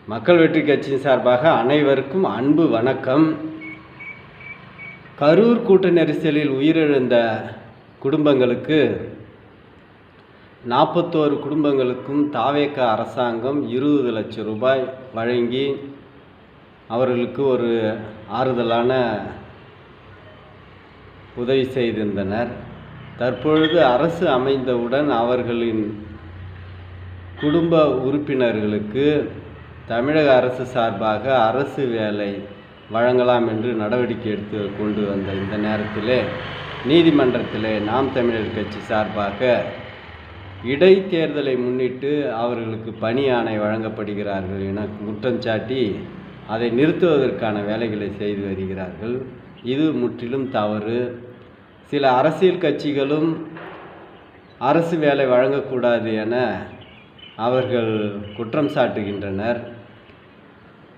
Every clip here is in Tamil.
மக்கள் வெற்றி கட்சியின் சார்பாக அனைவருக்கும் அன்பு வணக்கம். கரூர் கூட்ட நெரிசலில் உயிரிழந்த குடும்பங்களுக்கு 41 குடும்பங்களுக்கும் தாவேக அரசாங்கம் 20 லட்சம் ரூபாய் வழங்கி அவர்களுக்கு ஒரு ஆறுதலான உதவி செய்திருந்தனர். தற்பொழுது அரசு அமைந்தவுடன் அவர்களின் குடும்ப உறுப்பினர்களுக்கு தமிழக அரசு சார்பாக அரசு வேலை வழங்கலாம் என்று நடவடிக்கை எடுத்து கொண்டு வந்த இந்த நேரத்திலே நீதிமன்றத்திலே நாம் தமிழர் கட்சி சார்பாக இடைத்தேர்தலை முன்னிட்டு அவர்களுக்கு பணி ஆணை வழங்கப்படுகிறார்கள் என குற்றம் சாட்டி அதை நிறுத்துவதற்கான வேலைகளை செய்து வருகிறார்கள். இது முற்றிலும் தவறு. சில அரசியல் கட்சிகளும் அரசு வேலை வழங்கக்கூடாது என அவர்கள் குற்றம் சாட்டுகின்றனர்.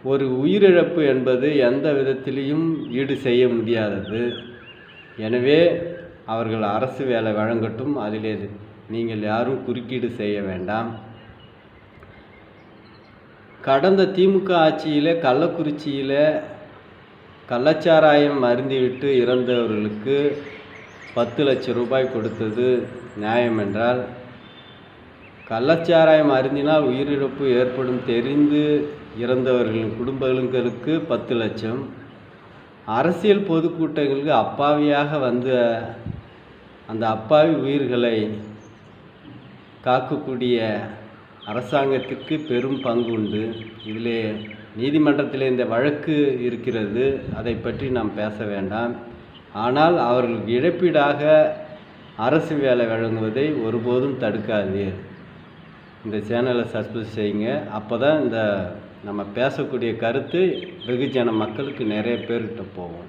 ஒரு உயிரிழப்பு என்பது எந்த விதத்திலையும் ஈடு செய்ய முடியாதது. எனவே அவர்கள் அரசு வேலை வழங்கட்டும், அதிலே நீங்கள் யாரும் குறுக்கீடு செய்ய வேண்டாம். கடந்த திமுக ஆட்சியில் கள்ளக்குறிச்சியில் கள்ளச்சாராயம் அருந்திவிட்டு இறந்தவர்களுக்கு 10 லட்சம் ரூபாய் கொடுத்தது நியாயம் என்றால், கள்ளச்சாராயம் அருந்தினால் உயிரிழப்பு ஏற்படும் தெரிந்து இறந்தவர்களின் குடும்பங்களுக்கு 10 லட்சம், அரசியல் பொதுக்கூட்டங்களுக்கு அப்பாவியாக வந்த அந்த அப்பாவி உயிர்களை காக்கக்கூடிய அரசாங்கத்திற்கு பெரும் பங்கு உண்டு. இதிலே நீதிமன்றத்தில் இந்த வழக்கு இருக்கிறது, அதை பற்றி நாம் பேச வேண்டாம். ஆனால் அவர்களுக்கு இழப்பீடாக அரசு வேலை வழங்குவதை ஒருபோதும் தடுக்காது. இந்த சேனலை சப்ஸ்கிரைப் செய்யுங்க. அப்போ தான் இந்த நம்ம பேசக்கூடிய கருத்து வெகுஜன மக்களுக்கு நிறைய பேர்கிட்ட போகும்.